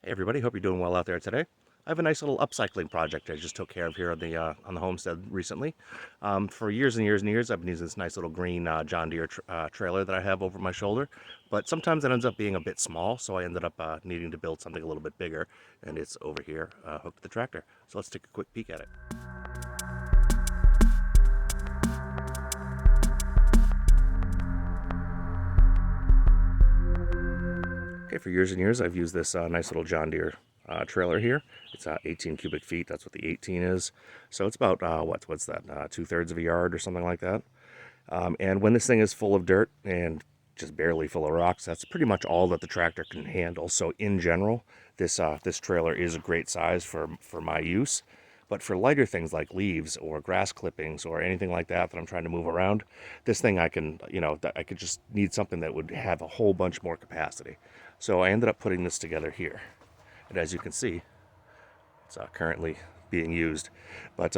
Hey everybody, hope you're doing well out there today. I have a nice little upcycling project I just took care of here on the homestead recently. For years and years and years, I've been using this nice little green John Deere trailer that I have over my shoulder, but sometimes it ends up being a bit small, so I ended up needing to build something a little bit bigger, and it's over here hooked to the tractor. So let's take a quick peek at it. Okay, for years and years, I've used this nice little John Deere trailer here. It's 18 cubic feet. That's what the 18 is. So it's about what's that? 2/3 of a yard or something like that. And when this thing is full of dirt and just barely full of rocks, that's pretty much all that the tractor can handle. So in general, this trailer is a great size for my use. But for lighter things like leaves or grass clippings or anything like that that I'm trying to move around, this thing I could just need something that would have a whole bunch more capacity. So I ended up putting this together here. And as you can see, it's currently being used. But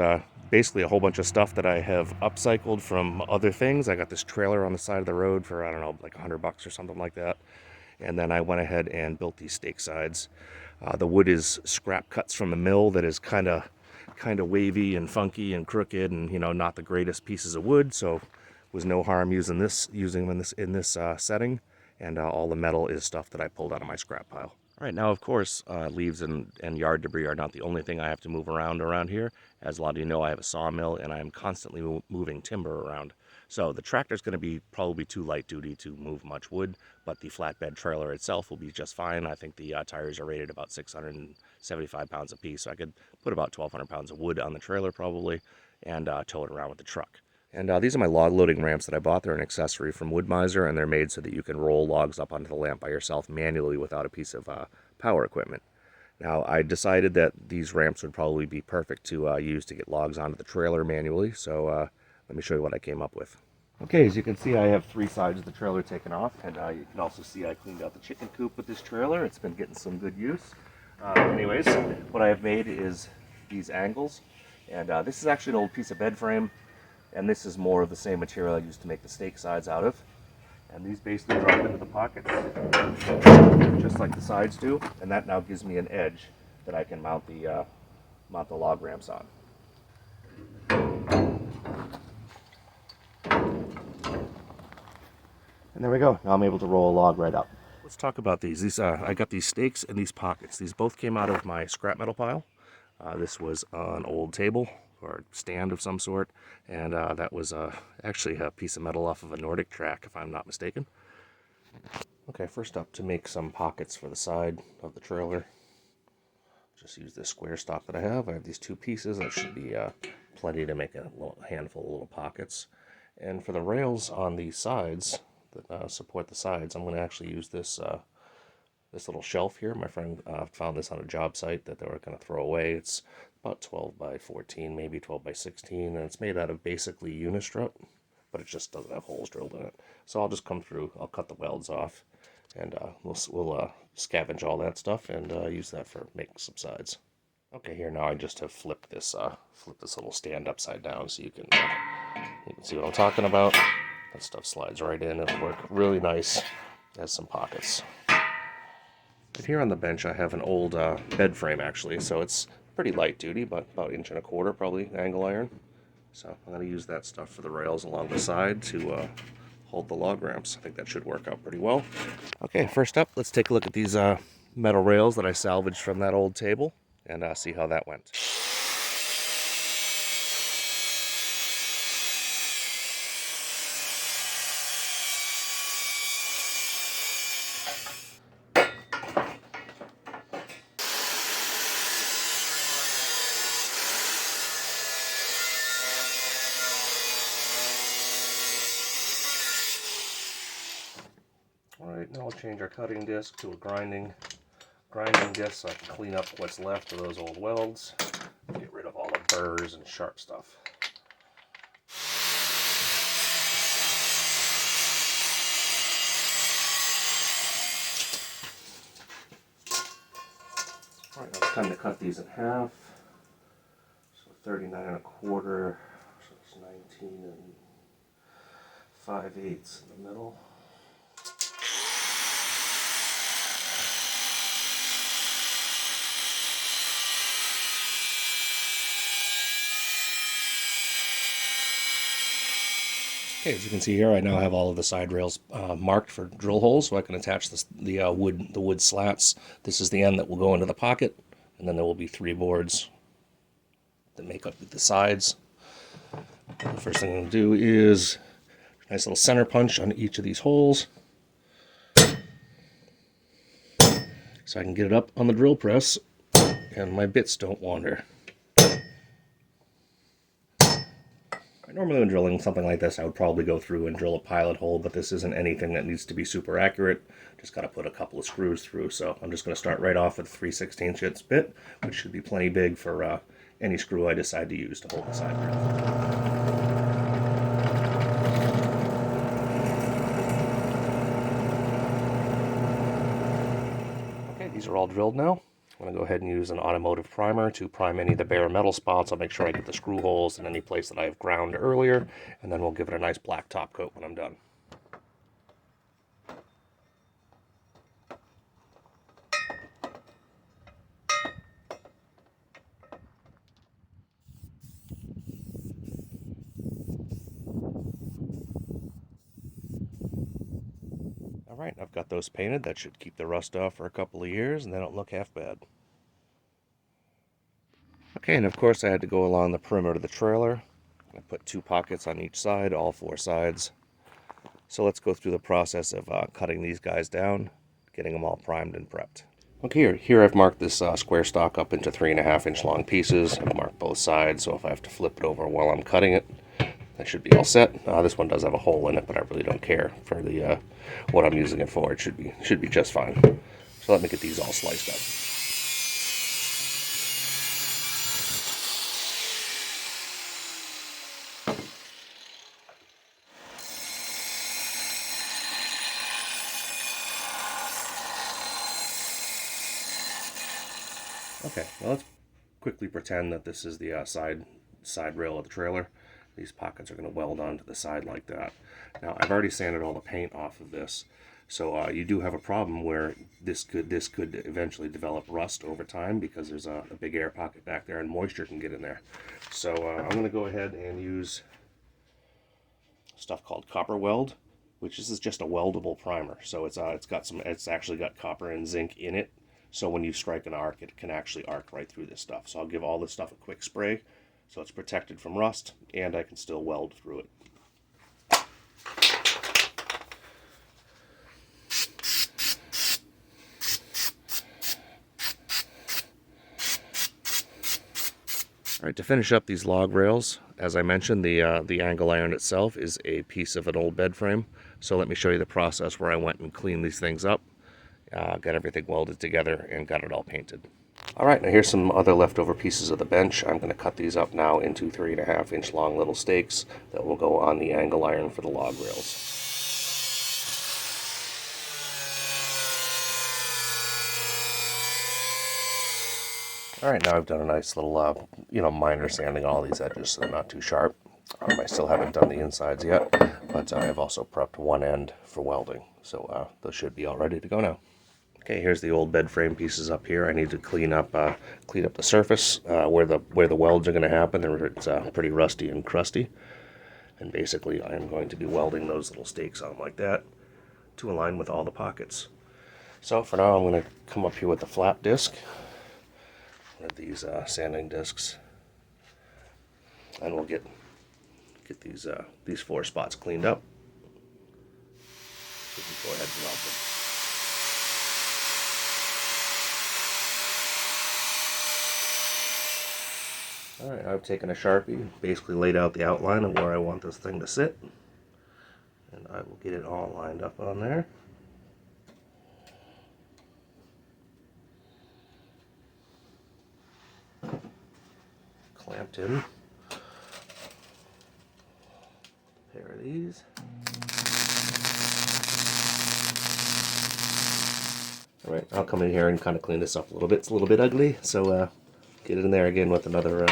basically a whole bunch of stuff that I have upcycled from other things. I got this trailer on the side of the road for, I don't know, like $100 or something like that. And then I went ahead and built these stake sides. The wood is scrap cuts from the mill that is kind of wavy and funky and crooked, and not the greatest pieces of wood. So was no harm using them in this setting. And all the metal is stuff that I pulled out of my scrap pile. All right, now of course, leaves and yard debris are not the only thing I have to move around here. As a lot of you know, I have a sawmill and I'm constantly moving timber around. So the tractor's going to be probably too light duty to move much wood, but the flatbed trailer itself will be just fine. I think the tires are rated about 675 pounds apiece, so I could put about 1,200 pounds of wood on the trailer probably and tow it around with the truck. And these are my log loading ramps that I bought. They're an accessory from Wood-Mizer, and they're made so that you can roll logs up onto the lamp by yourself manually without a piece of power equipment. Now, I decided that these ramps would probably be perfect to use to get logs onto the trailer manually, so let me show you what I came up with. Okay, as you can see, I have three sides of the trailer taken off, and you can also see I cleaned out the chicken coop with this trailer. It's been getting some good use. Anyways, what I have made is these angles, and this is actually an old piece of bed frame. And this is more of the same material I used to make the stake sides out of. And these basically drop into the pockets, just like the sides do. And that now gives me an edge that I can mount the log ramps on. And there we go. Now I'm able to roll a log right up. Let's talk about these. I got these stakes and these pockets. These both came out of my scrap metal pile. This was an old table or stand of some sort, and that was actually a piece of metal off of a Nordic track, if I'm not mistaken. Okay, first up, to make some pockets for the side of the trailer, just use this square stock that I have. I have these two pieces. That should be plenty to make a handful of little pockets. And for the rails on the sides that support the sides, I'm going to actually use this little shelf here. My friend found this on a job site that they were going to throw away. It's about 12 by 14, maybe 12 by 16, and it's made out of basically unistrut, but it just doesn't have holes drilled in it. So I'll just come through, I'll cut the welds off, and we'll scavenge all that stuff and use that for making some sides. Okay, here now I just have flipped this little stand upside down so you can see what I'm talking about. That stuff slides right in. It'll work really nice. It has some pockets. Right here on the bench I have an old bed frame actually, so it's pretty light duty, but about 1.25 inch probably angle iron. So I'm going to use that stuff for the rails along the side to hold the log ramps. I think that should work out pretty well. Okay, first up, let's take a look at these metal rails that I salvaged from that old table and see how that went. Alright, now I'll change our cutting disc to a grinding disc so I can clean up what's left of those old welds, get rid of all the burrs and sharp stuff. Alright, now it's time to cut these in half. So 39 1/4, so it's 19 5/8 in the middle. Okay, as you can see here, I now have all of the side rails marked for drill holes, so I can attach the wood slats. This is the end that will go into the pocket, and then there will be 3 boards that make up the sides. The first thing I'm going to do is a nice little center punch on each of these holes, so I can get it up on the drill press and my bits don't wander. Normally when drilling something like this, I would probably go through and drill a pilot hole, but this isn't anything that needs to be super accurate. Just got to put a couple of screws through. So I'm just going to start right off with a 3/16 inch bit, which should be plenty big for any screw I decide to use to hold the side rail. Okay, these are all drilled now. I'm going to go ahead and use an automotive primer to prime any of the bare metal spots. I'll make sure I get the screw holes in any place that I have ground earlier, and then we'll give it a nice black top coat when I'm done. Alright, I've got those painted. That should keep the rust off for a couple of years, and they don't look half bad. Okay, and of course I had to go along the perimeter of the trailer. I put 2 pockets on each side, all 4 sides. So let's go through the process of cutting these guys down, getting them all primed and prepped. Okay, here I've marked this square stock up into 3.5 inch long pieces. I've marked both sides, so if I have to flip it over while I'm cutting it, that should be all set. This one does have a hole in it, but I really don't care for the what I'm using it for. It should be just fine. So let me get these all sliced up. Okay, well, let's quickly pretend that this is the side rail of the trailer. These pockets are going to weld onto the side like that. Now, I've already sanded all the paint off of this, so you do have a problem where this could eventually develop rust over time because there's a big air pocket back there and moisture can get in there. So I'm going to go ahead and use stuff called copper weld, which is just a weldable primer. So it's actually got copper and zinc in it. So when you strike an arc, it can actually arc right through this stuff. So I'll give all this stuff a quick spray so it's protected from rust and I can still weld through it. All right, to finish up these log rails, as I mentioned, the angle iron itself is a piece of an old bed frame. So let me show you the process where I went and cleaned these things up, got everything welded together, and got it all painted. All right, now here's some other leftover pieces of the bench. I'm going to cut these up now into 3.5 inch long little stakes that will go on the angle iron for the log rails. All right, now I've done a nice little, minor sanding all these edges so they're not too sharp. I still haven't done the insides yet, but I've also prepped one end for welding, so those should be all ready to go now. Okay, here's the old bed frame pieces up here. I need to clean up the surface where the welds are going to happen. It's pretty rusty and crusty, and basically I'm going to be welding those little stakes on like that to align with all the pockets. So for now, I'm going to come up here with the flat disc, one of these sanding discs, and we'll get these 4 spots cleaned up. So we can go ahead and weld them. Alright, I've taken a Sharpie, basically laid out the outline of where I want this thing to sit, and I will get it all lined up on there. Clamped in. A pair of these. Alright, I'll come in here and kind of clean this up a little bit. It's a little bit ugly, so get it in there again with another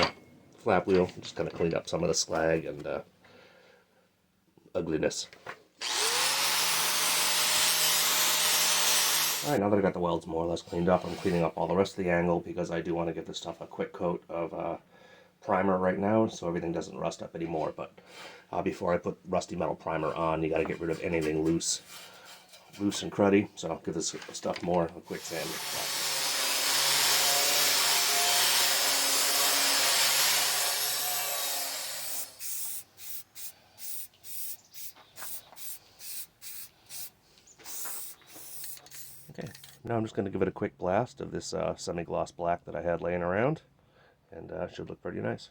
flap wheel. Just kind of clean up some of the slag and ugliness. Alright, now that I got the welds more or less cleaned up, I'm cleaning up all the rest of the angle because I do want to give this stuff a quick coat of primer right now so everything doesn't rust up anymore. But before I put rusty metal primer on, you got to get rid of anything loose and cruddy. So I'll give this stuff more a quick sand. Okay, now I'm just going to give it a quick blast of this semi-gloss black that I had laying around, and should look pretty nice.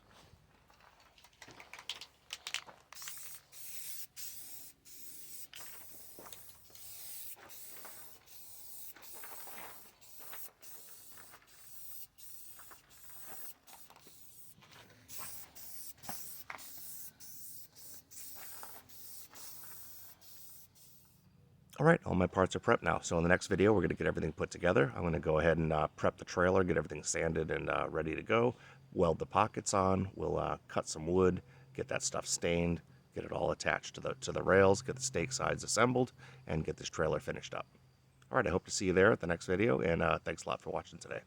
Alright, all my parts are prepped now. So in the next video, we're going to get everything put together. I'm going to go ahead and prep the trailer, get everything sanded and ready to go. Weld the pockets on. We'll cut some wood, get that stuff stained, get it all attached to the rails, get the stake sides assembled, and get this trailer finished up. Alright, I hope to see you there at the next video, and thanks a lot for watching today.